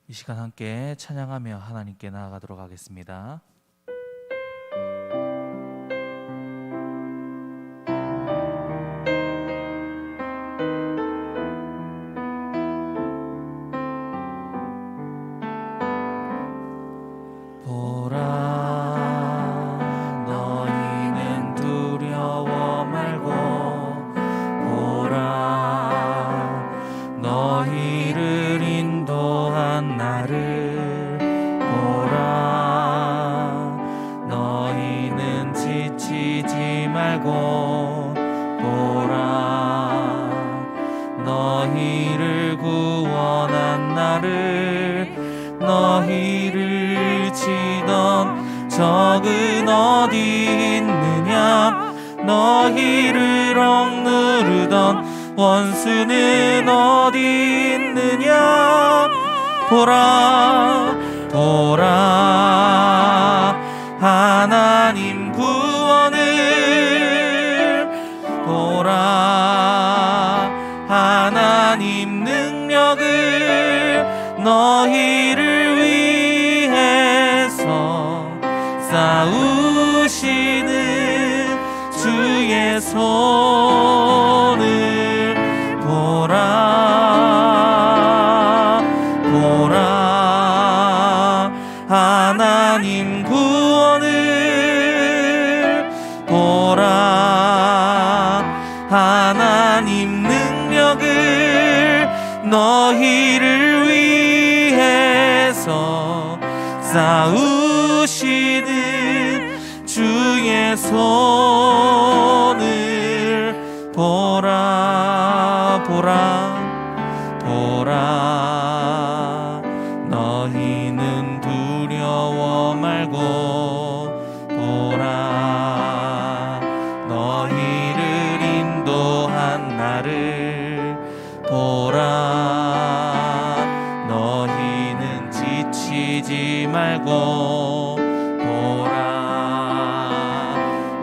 이 시간 함께 찬양하며 하나님께 나아가도록 하겠습니다. 너희를 구원한 나를 너희를 치던 적은 어디 있느냐 너희를 억누르던 원수는 어디 있느냐 보라 보라 하나님 구원을 보라 하나님 능력을 너희를 위해서 싸우시는 주의 손을 보라 보라 하나님 구원을 보라 하나님 능력을 너희를 위해서 싸우시는 주의 손을 보라 보라 보라 너희는 두려워 말고 보라 너희를 인도한 나를 보라 너희는 지치지 말고 보라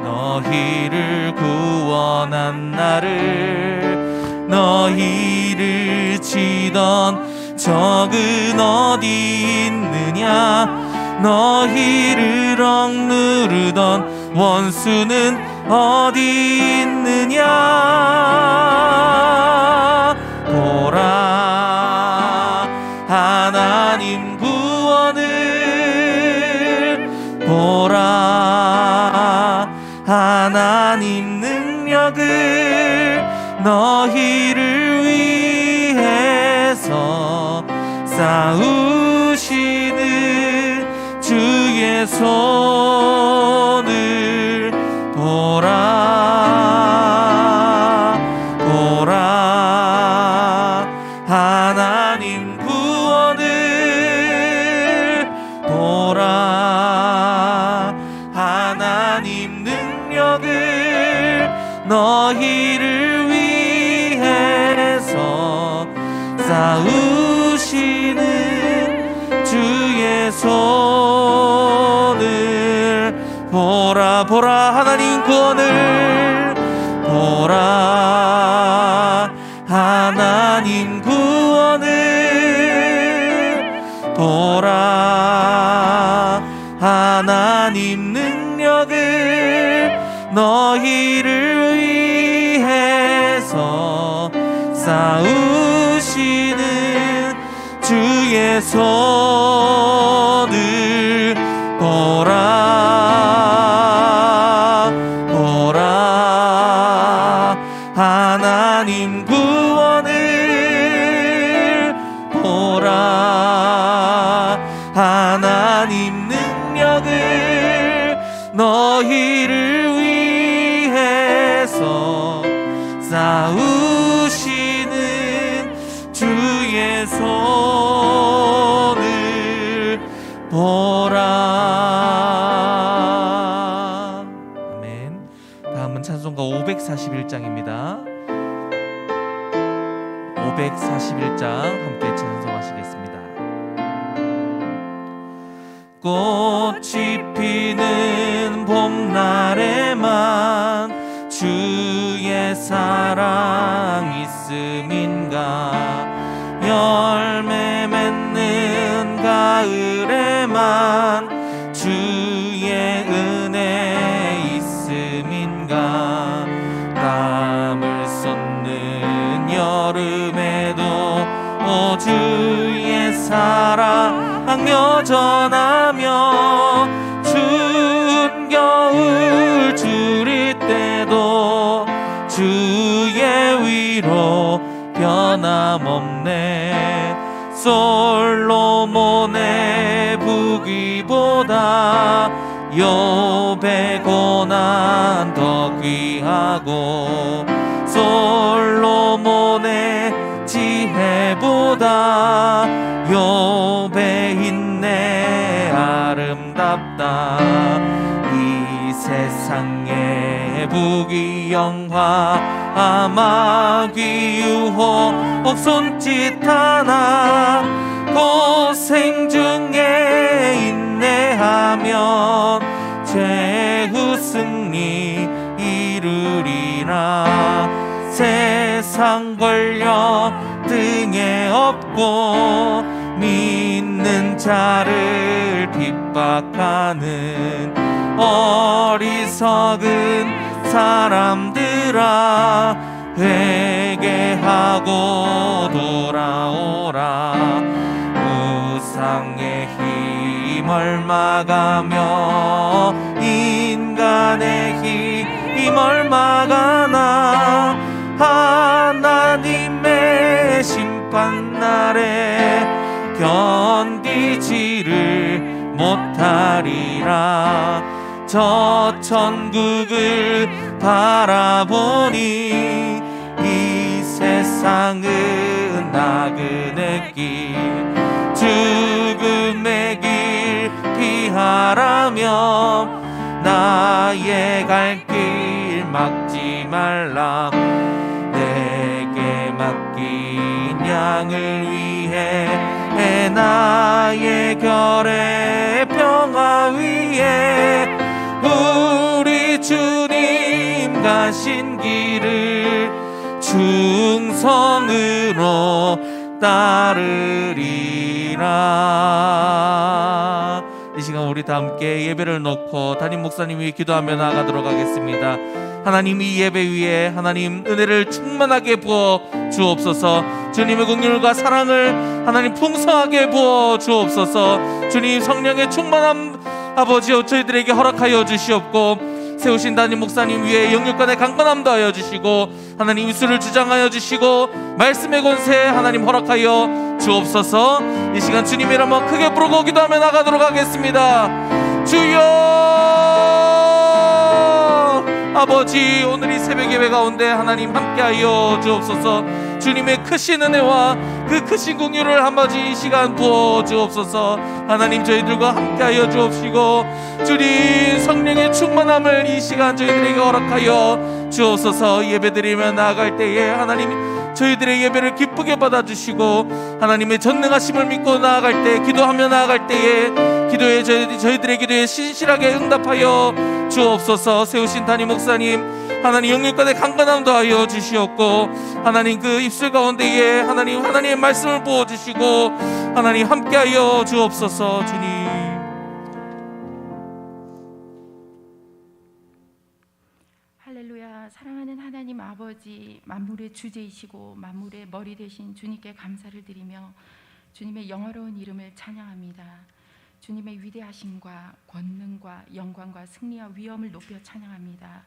너희를 구원한 나를 너희를 치던 적은 어디 있느냐 너희를 억누르던 원수는 어디 있느냐 보라 하나님 구원을 보라 하나님 능력을 너희를 위해서 싸우시는 주의 손을 보라 보라 하나님 구원을 보라 하나님 능력을 너희를 위해서 싸우시는 주의 손을 보라 보라 하나님 구원을 보라 하나님 구원을 보라 하나님 능력을 너희를 위해서 싸우시는 주의 손을 보라 보라 하나님 구원을 보라 하나님 능력을 너희를 위해서 싸우시는 주의 손을 보라. 아멘. 다음은 찬송가 541장입니다. 541장 함께 찬송하시겠습니다. 꽃이 피는 봄날에만 주의 사랑 있음인가 열매 맺는 가을에만 주의 은혜 있음인가. 땀을 쏟는 여름에도 주의 사랑 여전하며 추운 겨울 주릴 때도 주의 위로 변함없네. 솔로몬의 부귀보다 욥의 고난 더 귀하고 솔로몬의 지혜보다 욥의 인내 아름답다. 이 세상의 부귀 영화 아마귀 유혹 손짓 하나 고생 중에 인내하면 최후 승리 이루리라. 세상 권력 등에 업고 믿는 자를 핍박하는 어리석은 사람들아, 회개하고 돌아오라. 우상의 힘을 막아며 인간의 힘을 막아나 하나님의 심판날에 견디지를 못하리라. 저 천국을 바라보니 이 세상은 나그네 길, 죽음의 길 피하라며 나의 갈 길 막지 말라. 내게 맡긴 양을 위해 나의 결의 평화 위에 우리 주님 가신 길을 충성으로 따르리라. 이 시간 우리 다 함께 예배를 놓고 담임 목사님이 기도하며 나아가도록 하겠습니다. 하나님, 이 예배 위에 하나님 은혜를 충만하게 부어 주옵소서. 주님의 긍휼과 사랑을 하나님 풍성하게 부어 주옵소서. 주님 성령의 충만함 아버지여 저희들에게 허락하여 주시옵고, 세우신 담임 목사님 위에 영육간의 강건함 더하여 주시고, 하나님 입술을 주장하여 주시고 말씀의 권세 하나님 허락하여 주옵소서. 이 시간 주님 이름 한번 크게 부르고 기도하며 나가도록 하겠습니다. 주여 아버지, 오늘 이 새벽 예배 가운데 하나님 함께하여 주옵소서. 주님의 크신 은혜와 그 크신 긍휼을 아버지 이 시간 부어 주옵소서. 하나님 저희들과 함께하여 주옵시고 주님 성령의 충만함을 이 시간 저희들에게 허락하여 주옵소서. 예배드리며 나아갈 때에 하나님 저희들의 예배를 기쁘게 받아주시고 하나님의 전능하심을 믿고 나아갈 때, 기도하며 나아갈 때에 기도에 저희들의 기도에 신실하게 응답하여 주옵소서. 세우신 담임 목사님 하나님 영육간의 강건함 더하여 주시옵고, 하나님 그 입술 가운데에 하나님 하나님의 말씀을 부어주시고 하나님 함께하여 주옵소서. 주님 할렐루야. 사랑하는 하나님 아버지, 만물의 주제이시고 만물의 머리 되신 주님께 감사를 드리며 주님의 영화로운 이름을 찬양합니다. 주님의 위대하심과 권능과 영광과 승리와 위엄을 높여 찬양합니다.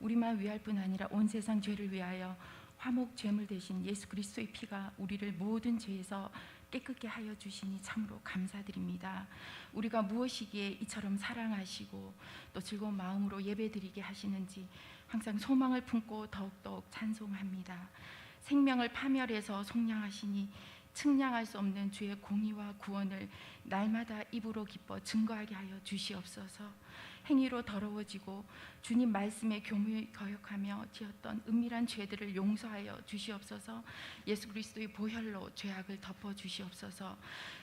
우리만 위할 뿐 아니라 온 세상 죄를 위하여 화목 제물 되신 예수 그리스도의 피가 우리를 모든 죄에서 깨끗게 하여 주시니 참으로 감사드립니다. 우리가 무엇이기에 이처럼 사랑하시고 또 즐거운 마음으로 예배드리게 하시는지 항상 소망을 품고 더욱더욱 찬송합니다. 생명을 파멸해서 속량하시니 측량할 수 없는 주의 공의와 구원을 날마다 입으로 기뻐 증거하게 하여 주시옵소서. 행위로 더러워지고 주님 말씀에 교묘히 거역하며 지었던 은밀한 죄들을 용서하여 주시옵소서. 예수 그리스도의 보혈로 죄악을 덮어 주시옵소서.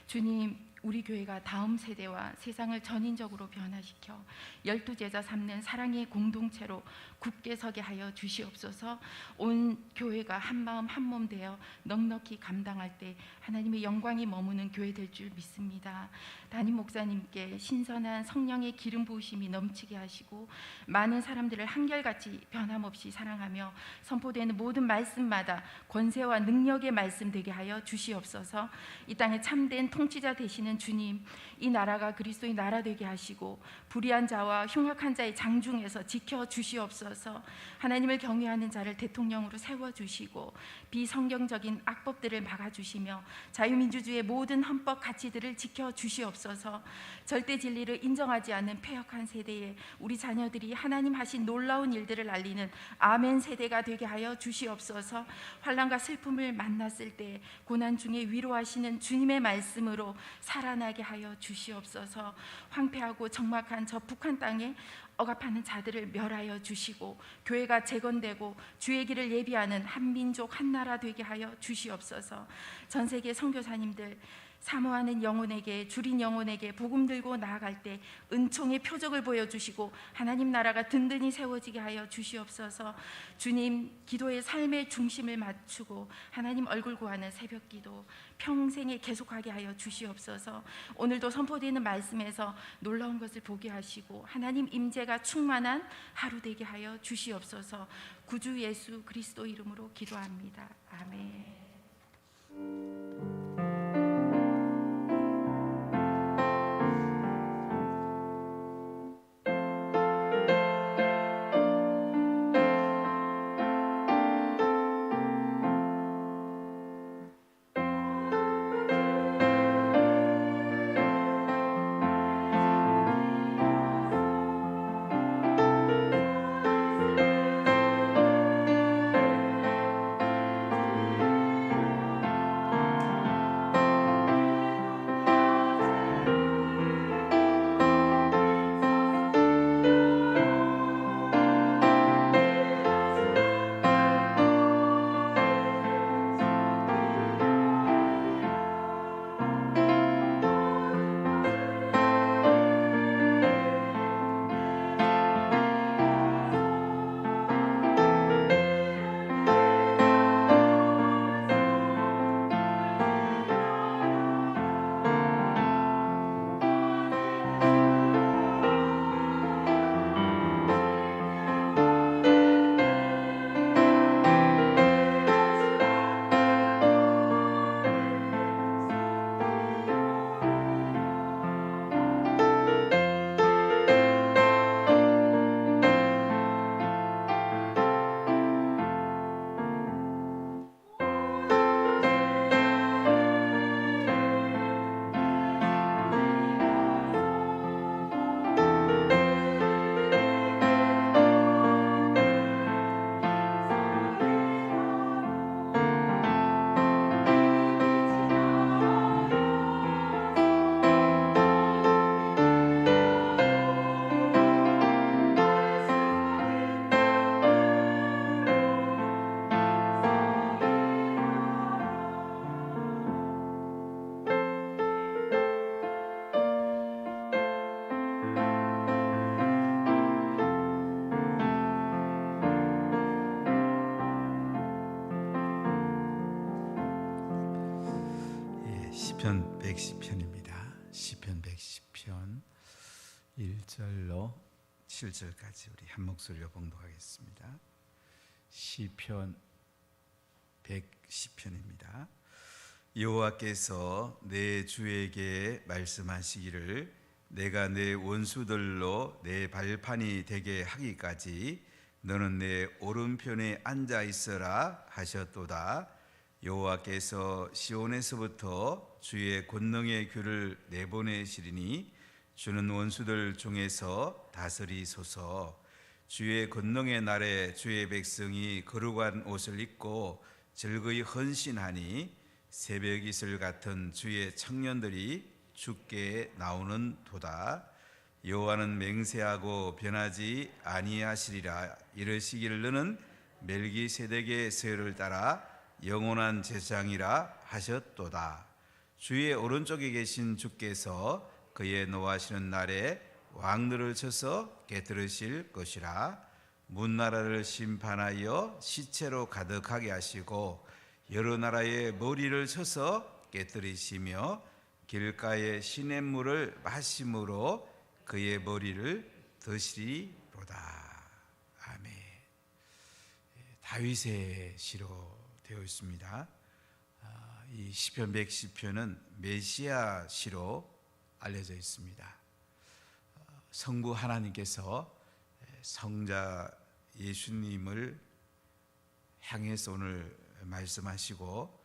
주님, 우리 교회가 다음 세대와 세상을 전인적으로 변화시켜 12제자 삼는 사랑의 공동체로 굳게 서게 하여 주시옵소서. 온 교회가 한마음 한몸 되어 넉넉히 감당할 때 하나님의 영광이 머무는 교회 될 줄 믿습니다. 담임 목사님께 신선한 성령의 기름 부으심이 넘치게 하시고 많은 사람들을 한결같이 변함없이 사랑하며 선포되는 모든 말씀마다 권세와 능력의 말씀 되게 하여 주시옵소서. 이 땅에 참된 통치자 되시는 주님, 이 나라가 그리스도의 나라 되게 하시고 불의한 자와 흉악한 자의 장중에서 지켜 주시옵소서. 하나님을 경외하는 자를 대통령으로 세워주시고 비성경적인 악법들을 막아주시며 자유민주주의의 모든 헌법 가치들을 지켜주시옵소서. 절대 진리를 인정하지 않는 폐역한 세대에 우리 자녀들이 하나님 하신 놀라운 일들을 알리는 아멘 세대가 되게 하여 주시옵소서. 환난과 슬픔을 만났을 때 고난 중에 위로하시는 주님의 말씀으로 살아나게 하여 주시옵소서. 황폐하고 적막한 저 북한 땅에 억압하는 자들을 멸하여 주시고 교회가 재건되고 주의 길을 예비하는 한민족 한나라 되게 하여 주시옵소서. 전 세계 선교사님들 사모하는 영혼에게, 줄인 영혼에게 복음 들고 나아갈 때 은총의 표적을 보여주시고 하나님 나라가 든든히 세워지게 하여 주시옵소서. 주님, 기도의 삶의 중심을 맞추고 하나님 얼굴 구하는 새벽 기도 평생에 계속하게 하여 주시옵소서. 오늘도 선포되는 말씀에서 놀라운 것을 보게 하시고 하나님 임재가 충만한 하루 되게 하여 주시옵소서. 구주 예수 그리스도 이름으로 기도합니다. 아멘. 시편 110편입니다. 시편 110편 1절로 7절까지 우리 한 목소리로 봉독하겠습니다. 시편 110편입니다. 여호와께서 내 주에게 말씀하시기를 내가 내 원수들로 내 발판이 되게 하기까지 너는 내 오른편에 앉아 있어라 하셨도다. 여호와께서 시온에서부터 주의 권능의 규를 내보내시리니 주는 원수들 중에서 다스리소서. 주의 권능의 날에 주의 백성이 거룩한 옷을 입고 즐거이 헌신하니 새벽 이슬 같은 주의 청년들이 주께 나오는 도다. 여호와는 맹세하고 변하지 아니하시리라. 이르시기를 너는 멜기세덱의 세율을 따라 영원한 제사장이라 하셨도다. 주의 오른쪽에 계신 주께서 그의 노하시는 날에 왕들을 쳐서 깨뜨리실 것이라. 문나라를 심판하여 시체로 가득하게 하시고 여러 나라의 머리를 쳐서 깨뜨리시며 길가의 시냇물을 마심으로 그의 머리를 드시리로다. 아멘. 다윗의 시로 되어 있습니다. 이 시편 110편은 메시아 시로 알려져 있습니다. 성부 하나님께서 성자 예수님을 향해서 오늘 말씀하시고,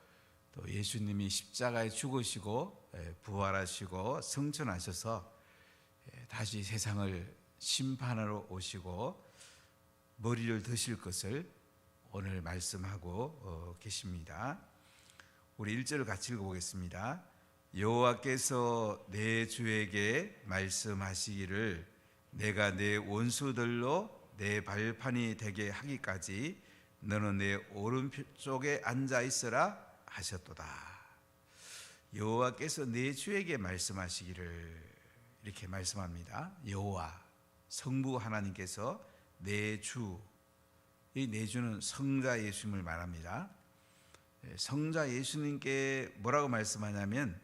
또 예수님이 십자가에 죽으시고 부활하시고 승천하셔서 다시 세상을 심판하러 오시고 머리를 드실 것을 오늘 말씀하고 계십니다. 우리 1절을 같이 읽어보겠습니다. 여호와께서 내 주에게 말씀하시기를 내가 내 원수들로 내 발판이 되게 하기까지 너는 내 오른쪽에 앉아 있으라 하셨도다. 여호와께서 내 주에게 말씀하시기를, 이렇게 말씀합니다. 여호와 성부 하나님께서 내 주, 이 내 주는 성자 예수님을 말합니다. 성자 예수님께 뭐라고 말씀하냐면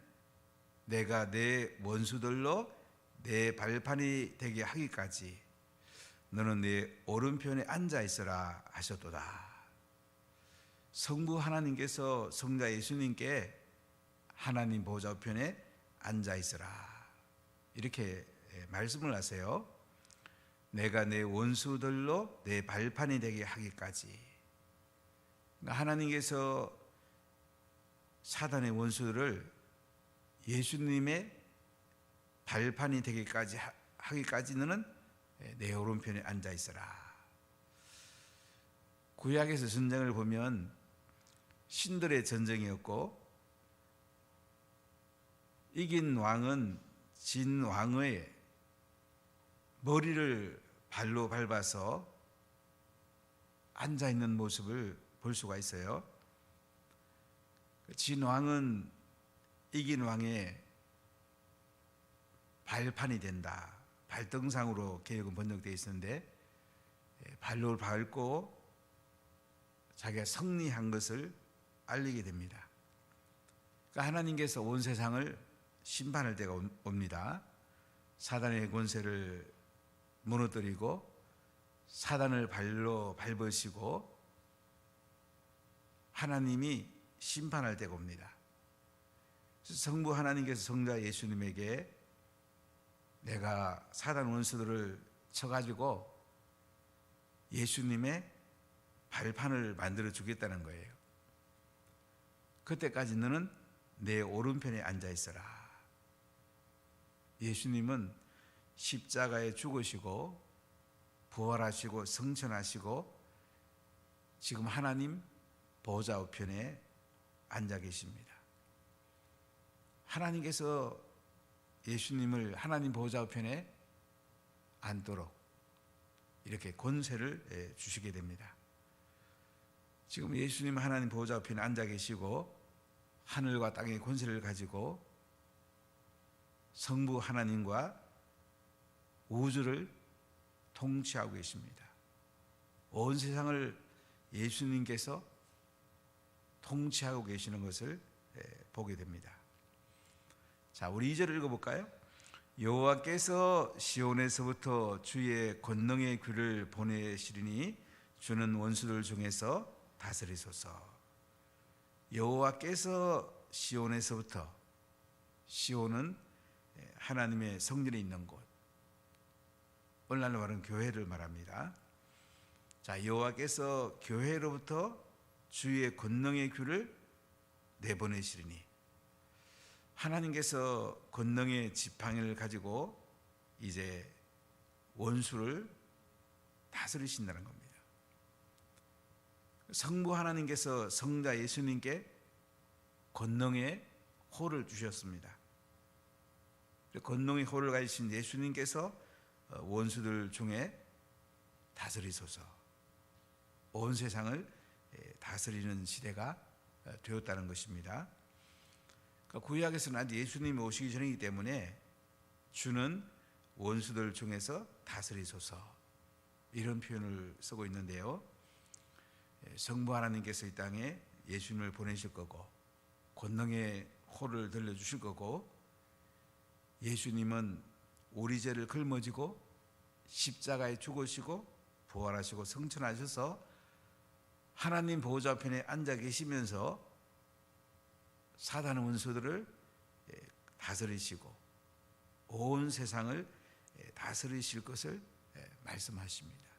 내가 내 원수들로 내 발판이 되게 하기까지 너는 내 오른편에 앉아 있으라 하셨도다. 성부 하나님께서 성자 예수님께 하나님 보좌 우편에 앉아 있으라, 이렇게 말씀을 하세요. 내가 내 원수들로 내 발판이 되게 하기까지. 하나님께서 사단의 원수들을 예수님의 발판이 되기까지 하기까지 너는 내 오른편에 앉아 있어라. 구약에서 전쟁을 보면 신들의 전쟁이었고, 이긴 왕은 진 왕의 머리를 발로 밟아서 앉아 있는 모습을 볼 수가 있어요. 진 왕은 이긴 왕의 발판이 된다. 발등상으로 개혁은 번역되어 있었는데, 발로 밟고 자기가 승리한 것을 알리게 됩니다. 그러니까 하나님께서 온 세상을 심판할 때가 옵니다. 사단의 권세를 무너뜨리고 사단을 발로 밟으시고 하나님이 심판할 때가 옵니다. 성부 하나님께서 성자 예수님에게 내가 사단 원수들을 쳐가지고 예수님의 발판을 만들어 주겠다는 거예요. 그때까지 너는 내 오른편에 앉아 있어라. 예수님은 십자가에 죽으시고 부활하시고 승천하시고 지금 하나님 보좌 우편에 앉아 계십니다. 하나님께서 예수님을 하나님 보좌 우편에 앉도록 이렇게 권세를 주시게 됩니다. 지금 예수님 하나님 보좌 우편에 앉아 계시고 하늘과 땅의 권세를 가지고 성부 하나님과 우주를 통치하고 계십니다. 온 세상을 예수님께서 통치하고 계시는 것을 보게 됩니다. 자, 우리 2절을 읽어볼까요? 여호와께서 시온에서부터 주의 권능의 귀를 보내시리니 주는 원수들 중에서 다스리소서. 여호와께서 시온에서부터, 시온은 하나님의 성전이 있는 곳, 오늘날로 말하는 교회를 말합니다. 자, 여호와께서 교회로부터 주의 권능의 귀를 내보내시리니, 하나님께서 권능의 지팡이를 가지고 이제 원수를 다스리신다는 겁니다. 성부 하나님께서 성자 예수님께 권능의 호를 주셨습니다. 권능의 홀을 가지신 예수님께서 원수들 중에 다스리소서, 온 세상을 다스리는 시대가 되었다는 것입니다. 구약에서는 아직 예수님이 오시기 전이기 때문에 주는 원수들 중에서 다스리소서, 이런 표현을 쓰고 있는데요. 성부 하나님께서 이 땅에 예수님을 보내실 거고 권능의 홀을 들려주실 거고, 예수님은 우리 죄를 짊어지고 십자가에 죽으시고 부활하시고 승천하셔서 하나님 보호자 편에 앉아 계시면서 사단의 원수들을 다스리시고 온 세상을 다스리실 것을 말씀하십니다.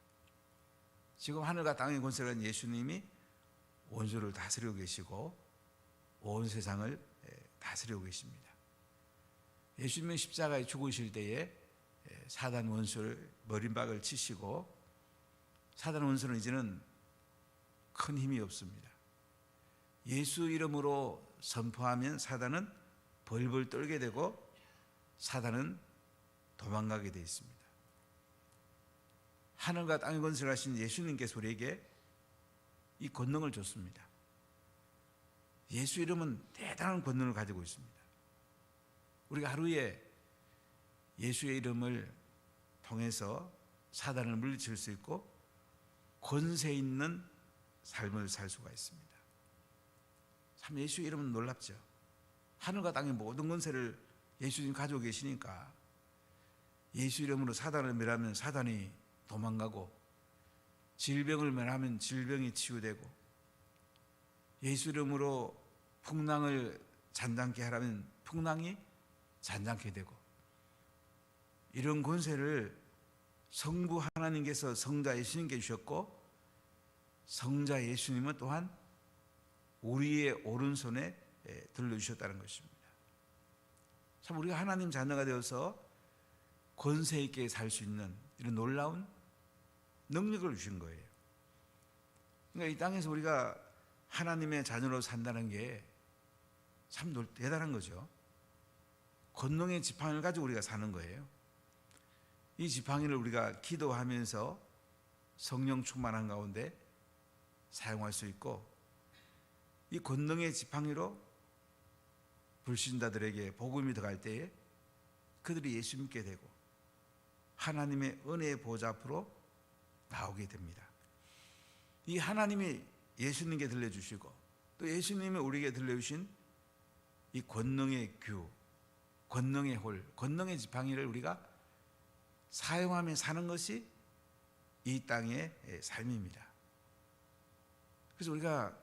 지금 하늘과 땅의 권세를 가진 예수님이 원수를 다스리고 계시고 온 세상을 다스리고 계십니다. 예수님은 십자가에 죽으실 때에 사단 원수를 머리박을 치시고, 사단 원수는 이제는 큰 힘이 없습니다. 예수 이름으로 선포하면 사단은 벌벌 떨게 되고 사단은 도망가게 되어 있습니다. 하늘과 땅의 권세를 하신 예수님께서 우리에게 이 권능을 줬습니다. 예수 이름은 대단한 권능을 가지고 있습니다. 우리가 하루에 예수의 이름을 통해서 사단을 물리칠 수 있고 권세 있는 삶을 살 수가 있습니다. 참 예수의 이름은 놀랍죠. 하늘과 땅의 모든 권세를 예수님 가지고 계시니까 예수 이름으로 사단을 멸하면 사단이 도망가고, 질병을 멸하면 질병이 치유되고, 예수 이름으로 풍랑을 잔잔케 하라면 풍랑이 잔잔케 되고, 이런 권세를 성부 하나님께서 성자 예수님께 주셨고, 성자 예수님은 또한 우리의 오른손에 들려주셨다는 것입니다. 참 우리가 하나님 자녀가 되어서 권세 있게 살 수 있는 이런 놀라운 능력을 주신 거예요. 그러니까 이 땅에서 우리가 하나님의 자녀로 산다는 게 참 대단한 거죠. 권능의 지팡이를 가지고 우리가 사는 거예요. 이 지팡이를 우리가 기도하면서 성령 충만한 가운데 사용할 수 있고, 이 권능의 지팡이로 불신자들에게 복음이 들어갈 때에 그들이 예수 믿게 되고 하나님의 은혜의 보좌 앞으로 나오게 됩니다. 이 하나님이 예수님께 들려주시고 또 예수님이 우리에게 들려주신 이 권능의 규, 권능의 홀, 권능의 지팡이를 우리가 사용하며 사는 것이 이 땅의 삶입니다. 그래서 우리가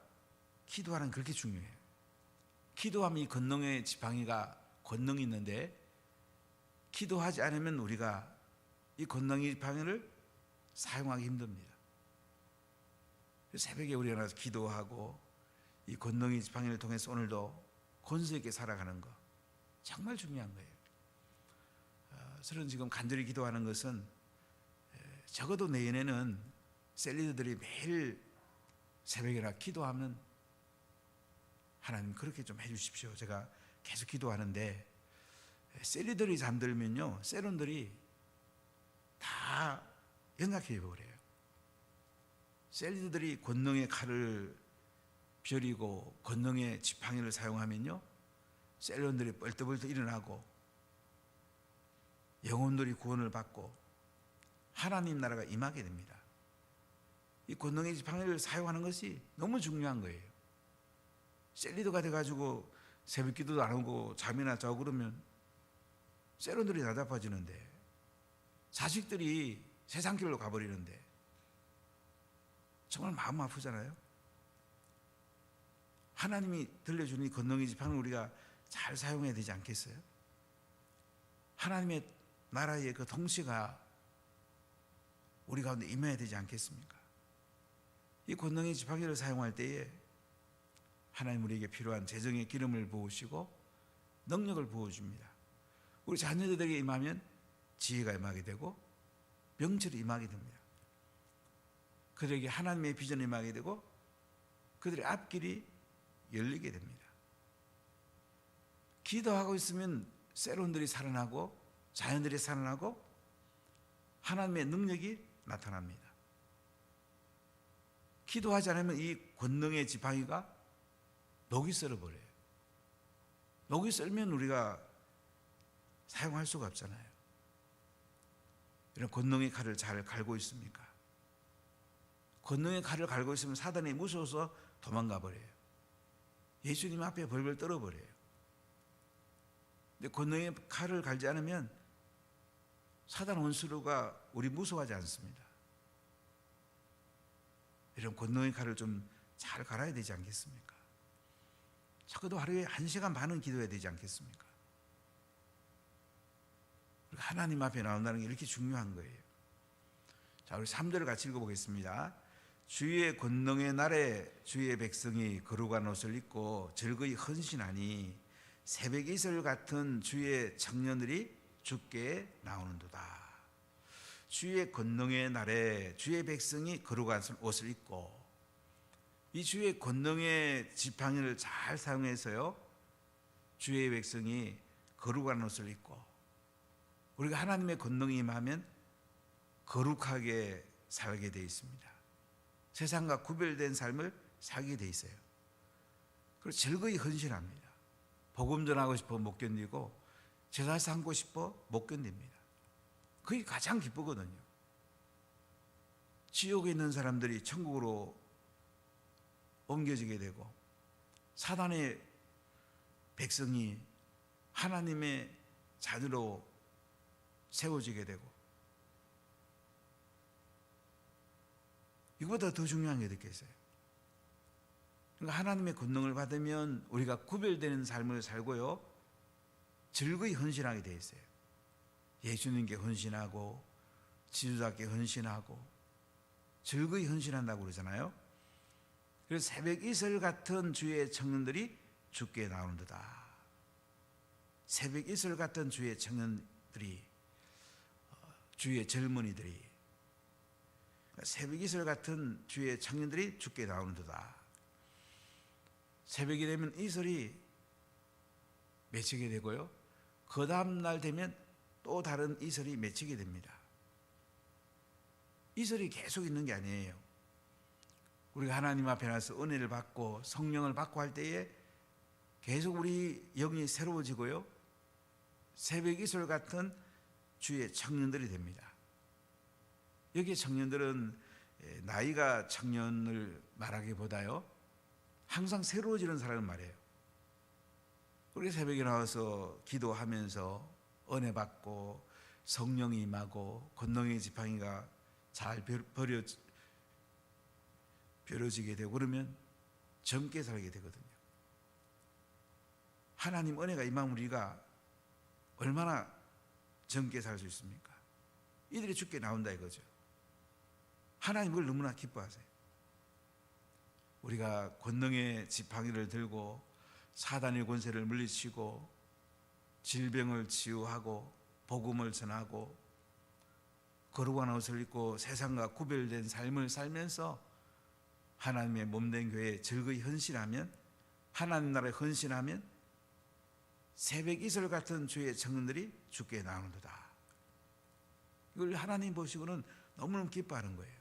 기도하는 게 그렇게 중요해요. 기도하면 이 권능의 지팡이가 권능이 있는데, 기도하지 않으면 우리가 이 권능의 지팡이를 사용하기 힘듭니다. 새벽에 우리가 나와서 기도하고 이 권능의 지팡이를 통해서 오늘도 권세 있게 살아가는 거 정말 중요한 거예요. 저는 지금 간절히 기도하는 것은 적어도 내년에는 셀리더들이 매일 새벽이나 기도하면 하나님 그렇게 좀 해주십시오. 제가 계속 기도하는데 셀리더들이 잠들면요, 셀론들이 다 연약해 버려요. 셀리더들이 권능의 칼을 벼리고 권능의 지팡이를 사용하면요, 셀론들이 벌떡벌떡 일어나고 영혼들이 구원을 받고 하나님 나라가 임하게 됩니다. 이 권능의 지팡이를 사용하는 것이 너무 중요한 거예요. 셀리더가 돼가지고 새벽 기도도 안 하고 잠이나 자고 그러면 셀론들이 나답아지는데, 자식들이 세상 길로 가버리는데 정말 마음 아프잖아요. 하나님이 들려주는 이 권능의 지팡이를 우리가 잘 사용해야 되지 않겠어요? 하나님의 나라의 그 통치가 우리 가운데 임해야 되지 않겠습니까? 이 권능의 지팡이를 사용할 때에 하나님 우리에게 필요한 재정의 기름을 부으시고 능력을 부어줍니다. 우리 자녀들에게 임하면 지혜가 임하게 되고 명철이 임하게 됩니다. 그들에게 하나님의 비전이 임하게 되고 그들의 앞길이 열리게 됩니다. 기도하고 있으면 세론들이 살아나고 자연들이 살아나고 하나님의 능력이 나타납니다. 기도하지 않으면 이 권능의 지팡이가 녹이 썰어버려요. 녹이 썰면 우리가 사용할 수가 없잖아요. 이런 권능의 칼을 잘 갈고 있습니까? 권능의 칼을 갈고 있으면 사단이 무서워서 도망가 버려요. 예수님 앞에 벌벌 떨어버려요. 근데 권능의 칼을 갈지 않으면 사단 원수가 우리 무서워하지 않습니다. 이런 권능의 칼을 좀 잘 갈아야 되지 않겠습니까? 적어도 하루에 1시간 반은 기도해야 되지 않겠습니까? 하나님 앞에 나온다는 게 이렇게 중요한 거예요. 자, 우리 3절을 같이 읽어보겠습니다. 주의 권능의 날에 주의 백성이 거룩한 옷을 입고 즐거이 헌신하니 새벽 이슬 같은 주의 청년들이 주께 나오는도다. 주의 권능의 날에 주의 백성이 거룩한 옷을 입고, 이 주의 권능의 지팡이를 잘 사용해서요, 주의 백성이 거룩한 옷을 입고, 우리가 하나님의 권능이 임하면 거룩하게 살게 되어 있습니다. 세상과 구별된 삶을 살게 되어 있어요. 그리고 즐거이 헌신합니다. 복음 전하고 싶어 못 견디고 제사 삼고 싶어 못 견딥니다. 그게 가장 기쁘거든요. 지옥에 있는 사람들이 천국으로 옮겨지게 되고 사단의 백성이 하나님의 자녀로 세워지게 되고, 이거보다 더 중요한 게 있겠어요. 그러니까 하나님의 권능을 받으면 우리가 구별되는 삶을 살고요, 즐거이 헌신하게 되어 있어요. 예수님께 헌신하고 지도자께 헌신하고 즐거이 헌신한다고 그러잖아요. 그래서 새벽 이슬 같은 주의 청년들이 주께 나오는도다. 새벽 이슬 같은 주의 청년들이, 주의 젊은이들이, 새벽 이슬 같은 주의 청년들이 주께 나오는도다. 새벽이 되면 이슬이 맺히게 되고요, 그 다음 날 되면 또 다른 이슬이 맺히게 됩니다. 이슬이 계속 있는 게 아니에요. 우리가 하나님 앞에 나서 은혜를 받고 성령을 받고 할 때에 계속 우리 영이 새로워지고요, 새벽 이슬 같은 주의 청년들이 됩니다. 여기 청년들은 나이가 청년을 말하기보다요, 항상 새로워지는 사람을 말해요. 우리 새벽에 나와서 기도하면서 은혜 받고 성령이 임하고 권능의 지팡이가 잘 벼려지게 되고 그러면 젊게 살게 되거든요. 하나님 은혜가 임하면 우리가 얼마나 젊게 살 수 있습니까? 이들이 주께 나온다 이거죠. 하나님 그걸 너무나 기뻐하세요. 우리가 권능의 지팡이를 들고 사단의 권세를 물리치고 질병을 치유하고 복음을 전하고 거룩한 옷을 입고 세상과 구별된 삶을 살면서 하나님의 몸된 교회에 즐거이 헌신하면, 하나님 나라에 헌신하면 새벽 이슬 같은 주의 청년들이 주께 나오는도다. 이걸 하나님 보시고는 너무너무 기뻐하는 거예요.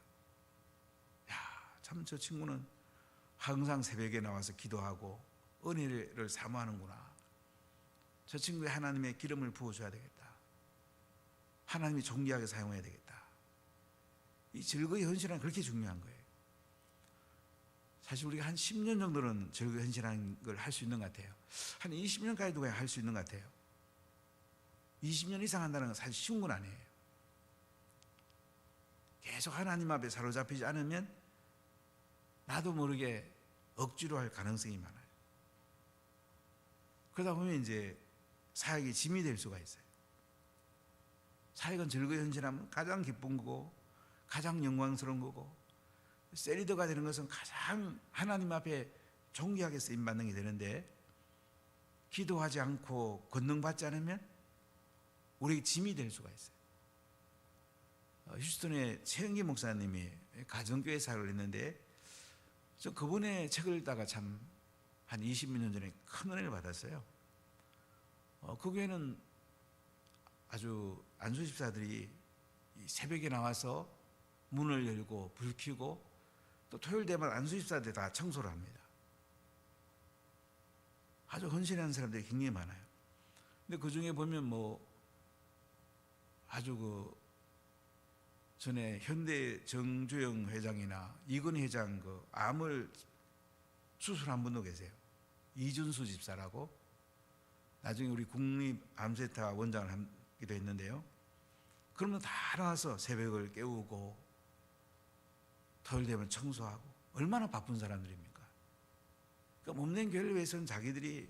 야, 참 저 친구는 항상 새벽에 나와서 기도하고 은혜를 사모하는구나. 저 친구에 하나님의 기름을 부어줘야 되겠다. 하나님이 존귀하게 사용해야 되겠다. 이 즐거이 헌신하는 그렇게 중요한 거예요. 사실 우리가 한 10년 정도는 즐거이 헌신하는 걸 할 수 있는 것 같아요. 한 20년까지도 그냥 할 수 있는 것 같아요. 20년 이상 한다는 건 사실 쉬운 건 아니에요. 계속 하나님 앞에 사로잡히지 않으면 나도 모르게 억지로 할 가능성이 많아요. 그러다 보면 이제 사역이 짐이 될 수가 있어요. 사역은 즐거이 헌신하면 가장 기쁜 거고 가장 영광스러운 거고, 셀리더가 되는 것은 가장 하나님 앞에 존귀하게 쓰임받는 게 되는데, 기도하지 않고 권능 받지 않으면 우리에게 짐이 될 수가 있어요. 휴스턴의 최영기 목사님이 가정교회 사역을 했는데, 저 그분의 책을 읽다가 참 한 20몇 년 전에 큰 은혜를 받았어요. 그 교회는 아주 안수 집사들이 이 새벽에 나와서 문을 열고 불 켜고 또 토요일 되면 안수 집사들이 다 청소를 합니다. 아주 헌신하는 사람들이 굉장히 많아요. 근데 그 중에 보면 뭐 아주 그 전에 현대 정주영 회장이나 이건희 회장 그 암을 수술한 분도 계세요. 이준수 집사라고. 나중에 우리 국립암센터 원장을 하기도 했는데요. 그러면 다 나와서 새벽을 깨우고 토요일 되면 청소하고 얼마나 바쁜 사람들입니까? 그러니까 몸된 교회를 위해서는 자기들이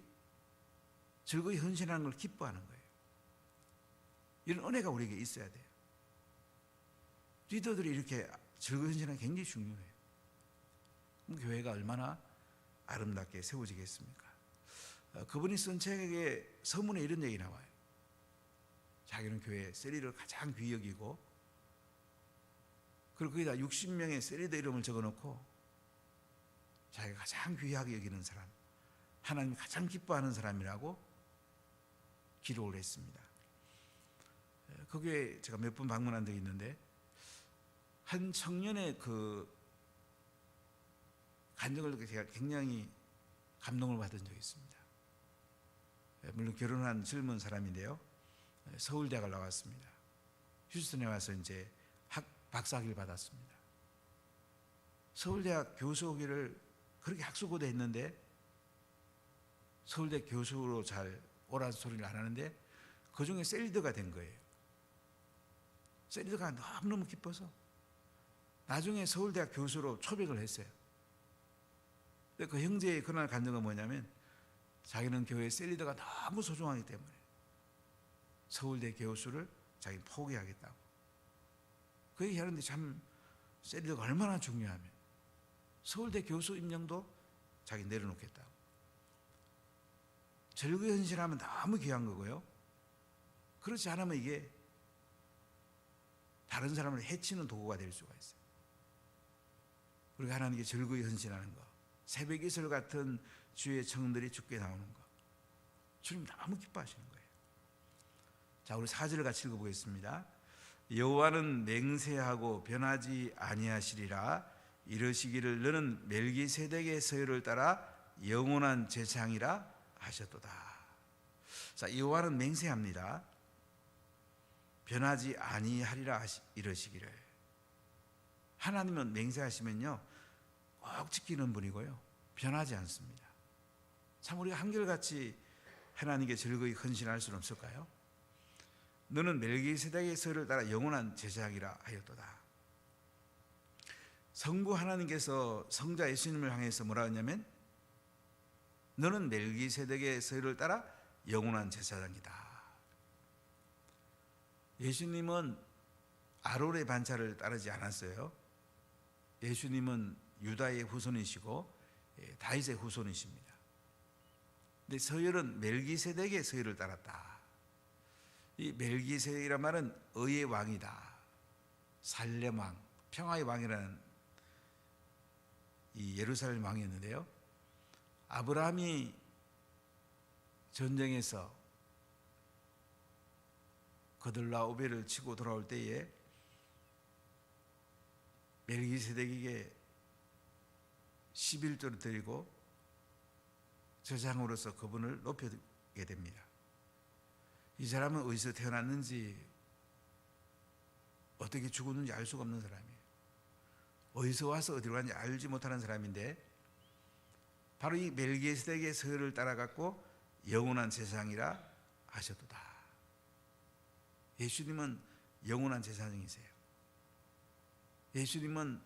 즐거이 헌신하는 걸 기뻐하는 거예요. 이런 은혜가 우리에게 있어야 돼요. 리더들이 이렇게 즐거이 헌신하는 게 굉장히 중요해요. 그럼 교회가 얼마나 아름답게 세워지겠습니까? 그분이 쓴 책에 서문에 이런 얘기 나와요. 자기는 교회 세리를 가장 귀히 여기고 그리고 거기다 60명의 세리들 이름을 적어놓고 자기가 가장 귀하게 여기는 사람, 하나님이 가장 기뻐하는 사람이라고 기록을 했습니다. 거기에 제가 몇 번 방문한 적이 있는데 한 청년의 그 간증을 듣고 제가 굉장히 감동을 받은 적이 있습니다. 물론 결혼한 젊은 사람인데요. 서울대학을 나왔습니다. 휴스턴에 와서 이제 박사학위를 받았습니다. 서울대학 교수 오기를 그렇게 학수고대 했는데 서울대 교수로 잘 오라는 소리를 안 하는데 그 중에 셀리더가 된 거예요. 셀리더가 너무너무 기뻐서 나중에 서울대학 교수로 초백을 했어요. 근데 그 형제의 그날 간증은 뭐냐면 자기는 교회 셀리더가 너무 소중하기 때문에 서울대 교수를 자기는 포기하겠다고. 그 얘기하는데 참 셀리더가 얼마나 중요하면 서울대 교수 임명도 자기 내려놓겠다고. 절규 헌신하면 너무 귀한 거고요. 그렇지 않으면 이게 다른 사람을 해치는 도구가 될 수가 있어요. 우리가 하나님께 절규 헌신하는 거, 새벽 이슬 같은 주의 청들이 주께 나오는 거, 주님 너무 기뻐하시는 거예요. 자, 우리 4절을 같이 읽어보겠습니다. 여호와는 맹세하고 변하지 아니하시리라. 이러시기를 너는 멜기세덱의 서열을 따라 영원한 제사장이라 하셨도다. 자, 여호와는 맹세합니다. 변하지 아니하리라 이러시기를. 하나님은 맹세하시면요 꼭 지키는 분이고요 변하지 않습니다. 참 우리가 한결같이 하나님께 즐거이 헌신할 수는 없을까요? 너는 멜기세덱의 서를 따라 영원한 제사장이라 하였도다. 성부 하나님께서 성자 예수님을 향해서 뭐라 했냐면 너는 멜기세덱의 서를 따라 영원한 제사장이다. 예수님은 아론의 반차를 따르지 않았어요. 예수님은 유다의 후손이시고 다윗의 후손이십니다. 근데 서열은 멜기세덱의 서열을 따랐다. 이 멜기세덱이란 말은 의의 왕이다. 살렘 왕, 평화의 왕이라는 이 예루살렘 왕이었는데요. 아브라함이 전쟁에서 거들라오벨을 치고 돌아올 때에 멜기세덱에게 11조를 드리고 제사장으로서 그분을 높여게 됩니다. 이 사람은 어디서 태어났는지 어떻게 죽었는지 알 수가 없는 사람이에요. 어디서 와서 어디로 갔는지 알지 못하는 사람인데 바로 이 멜기세덱의 서열을 따라갔고 영원한 제사장이라 하셨도다. 예수님은 영원한 제사장이세요. 예수님은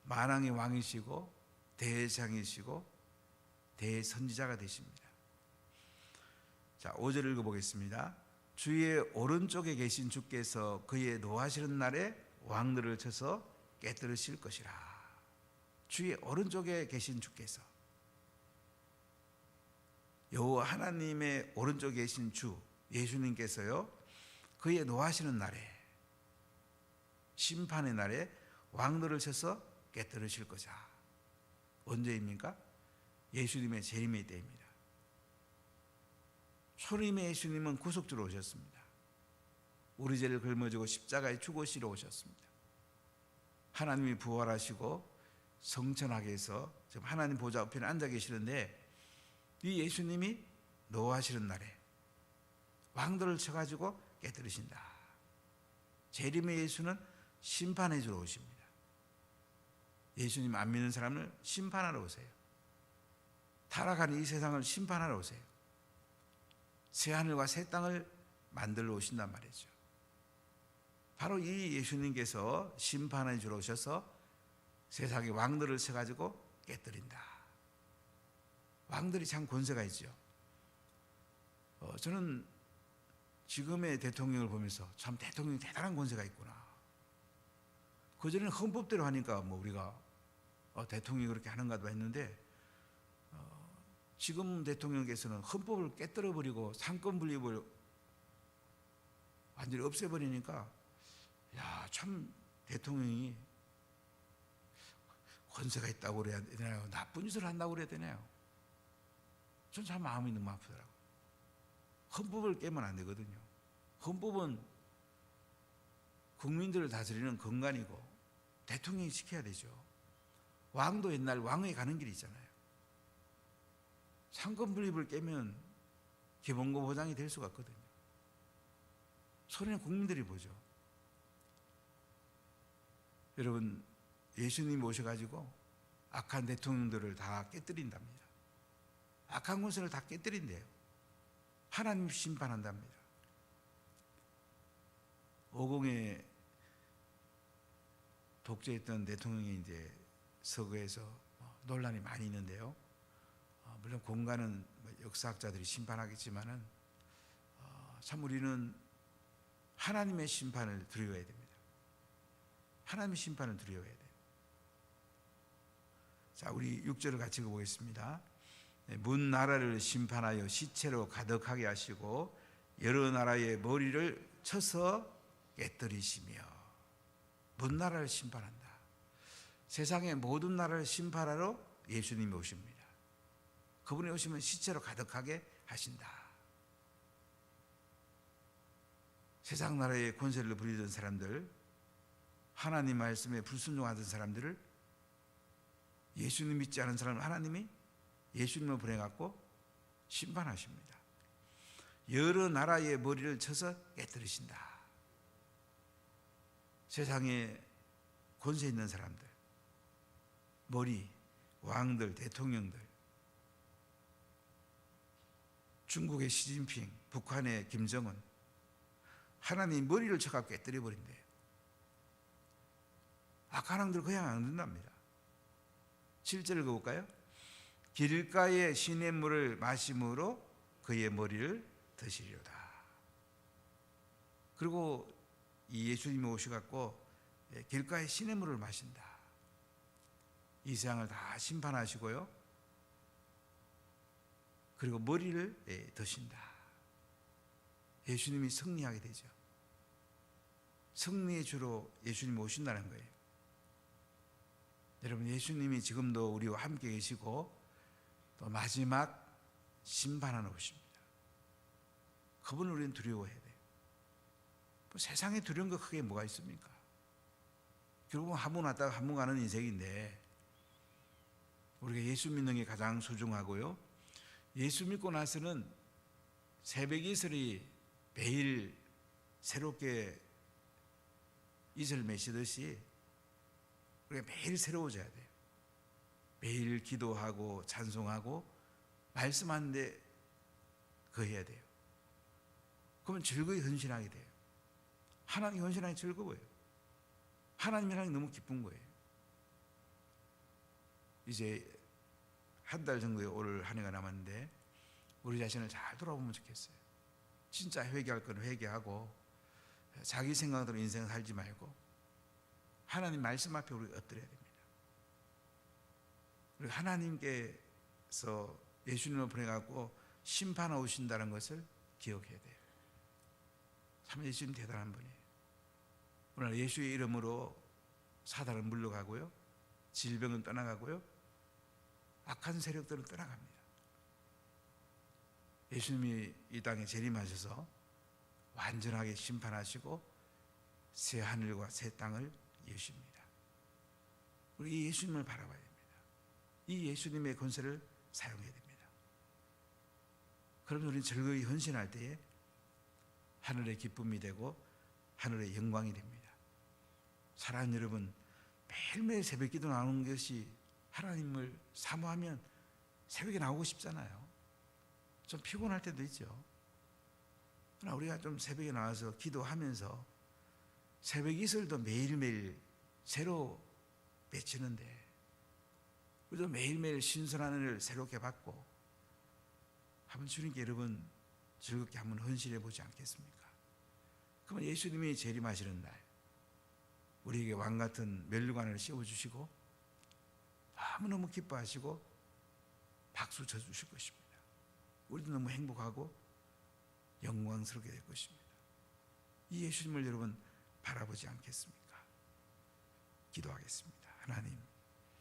만왕의 왕이시고 대제사장이시고 대선지자가 되십니다. 자, 5절 읽어보겠습니다. 주의 오른쪽에 계신 주께서 그의 노하시는 날에 왕들을 쳐서 깨뜨리실 것이라. 주의 오른쪽에 계신 주께서, 여호와 하나님의 오른쪽에 계신 주 예수님께서요 그의 노하시는 날에, 심판의 날에 왕들을 쳐서 깨뜨리실 것이다. 언제입니까? 예수님의 재림의 때입니다. 초림의 예수님은 구속주로 오셨습니다. 우리 죄를 걸머지고 십자가에 죽으시러 오셨습니다. 하나님이 부활하시고 성천하게 해서 지금 하나님 보좌 앞에 앉아 계시는데, 이 예수님이 노하시는 날에 왕들을 쳐가지고 깨뜨리신다. 재림의 예수는 심판해 주러 오십니다. 예수님 안 믿는 사람을 심판하러 오세요. 타락한 이 세상을 심판하러 오세요. 새 하늘과 새 땅을 만들러 오신단 말이죠. 바로 이 예수님께서 심판해 주러 오셔서 세상의 왕들을 쳐가지고 깨뜨린다. 왕들이 참 권세가 있죠. 저는 지금의 대통령을 보면서 참 대통령이 대단한 권세가 있구나. 그전에는 헌법대로 하니까 뭐 우리가 대통령이 그렇게 하는가도 했는데, 지금 대통령께서는 헌법을 깨뜨려 버리고 상권 분립을 완전히 없애버리니까, 야, 참 대통령이 권세가 있다고 그래야 되나요? 나쁜 짓을 한다고 그래야 되나요? 전 참 마음이 너무 아프더라고요. 헌법을 깨면 안 되거든요. 헌법은 국민들을 다스리는 건간이고 대통령이 지켜야 되죠. 왕도 옛날 왕의 가는 길이 있잖아요. 상권 분립을 깨면 기본권 보장이 될 수가 없거든요. 손해는 국민들이 보죠. 여러분, 예수님이 오셔가지고 악한 대통령들을 다 깨뜨린답니다. 악한 권세를 다 깨뜨린대요. 하나님 심판한답니다. 50에 독재했던 대통령이 이제 서거에서 논란이 많이 있는데요. 물론 공간은 역사학자들이 심판하겠지만은 참 우리는 하나님의 심판을 두려워해야 됩니다. 하나님의 심판을 두려워해야 돼요. 자, 우리 6절을 같이 읽어보겠습니다. 문 나라를 심판하여 시체로 가득하게 하시고 여러 나라의 머리를 쳐서 깨뜨리시며. 문 나라를 심판한다. 세상의 모든 나라를 심판하러 예수님이 오십니다. 그분이 오시면 시체로 가득하게 하신다. 세상 나라의 권세를 부리던 사람들, 하나님 말씀에 불순종하던 사람들을, 예수님 믿지 않은 사람을 하나님이 예수님을 보내갖고 심판하십니다. 여러 나라의 머리를 쳐서 깨뜨리신다. 세상에 권세 있는 사람들, 머리, 왕들, 대통령들, 중국의 시진핑, 북한의 김정은, 하나님 머리를 쳐갖고 깨뜨려버린대요. 악한 왕들 그냥 안 된답니다. 7절 읽어볼까요? 길가의 시냇물을 마심으로 그의 머리를 드시리로다. 그리고 이 예수님이 오셔갖고 길가의 시냇물을 마신다. 이 세상을 다 심판하시고요. 그리고 머리를 드신다. 예수님이 승리하게 되죠. 승리의 주로 예수님이 오신다는 거예요. 여러분, 예수님이 지금도 우리와 함께 계시고 또 마지막 심판하러 오십니다. 그분을 우리는 두려워해야 돼요. 뭐 세상에 두려운 거 크게 뭐가 있습니까? 결국은 한 번 왔다가 한 번 가는 인생인데, 우리가 예수 믿는 게 가장 소중하고요. 예수 믿고 나서는 새벽 이슬이 매일 새롭게 이슬 매시듯이 우리가 매일 새로워져야 돼요. 매일 기도하고 찬송하고 말씀하는데 거해야 돼요. 그러면 즐거이 헌신하게 돼요. 하나님 헌신하기 즐거워요. 하나님이라는 게 너무 기쁜 거예요. 이제 한 달 정도의 올 한 해가 남았는데 우리 자신을 잘 돌아보면 좋겠어요. 진짜 회개할 건 회개하고 자기 생각대로 인생을 살지 말고 하나님 말씀 앞에 우리가 엎드려야 됩니다. 그리고 하나님께서 예수님을 보내갖고 심판하러 오신다는 것을 기억해야 돼요. 참 예수님 대단한 분이에요. 오늘 예수의 이름으로 사단은 물러가고요, 질병은 떠나가고요, 악한 세력들은 떠나갑니다. 예수님이 이 땅에 재림하셔서 완전하게 심판하시고 새 하늘과 새 땅을 여십니다. 우리 예수님을 바라봐야 됩니다. 이 예수님의 권세를 사용해야 됩니다. 그러면 우리는 즐거이 헌신할 때에 하늘의 기쁨이 되고 하늘의 영광이 됩니다. 사랑하는 여러분, 매일매일 새벽 기도 나오는 것이 하나님을 사모하면 새벽에 나오고 싶잖아요. 좀 피곤할 때도 있죠. 그러나 우리가 좀 새벽에 나와서 기도하면서 새벽 이슬도 매일매일 새로 맺히는데 우리도 매일매일 신선한 은혜를 새롭게 받고 한번 주님께 여러분 즐겁게 한번 헌신해 보지 않겠습니까? 그러면 예수님이 재림하시는 날 우리에게 왕같은 면류관을 씌워주시고 너무너무 기뻐하시고 박수 쳐주실 것입니다. 우리도 너무 행복하고 영광스럽게 될 것입니다. 이 예수님을 여러분 바라보지 않겠습니까? 기도하겠습니다. 하나님,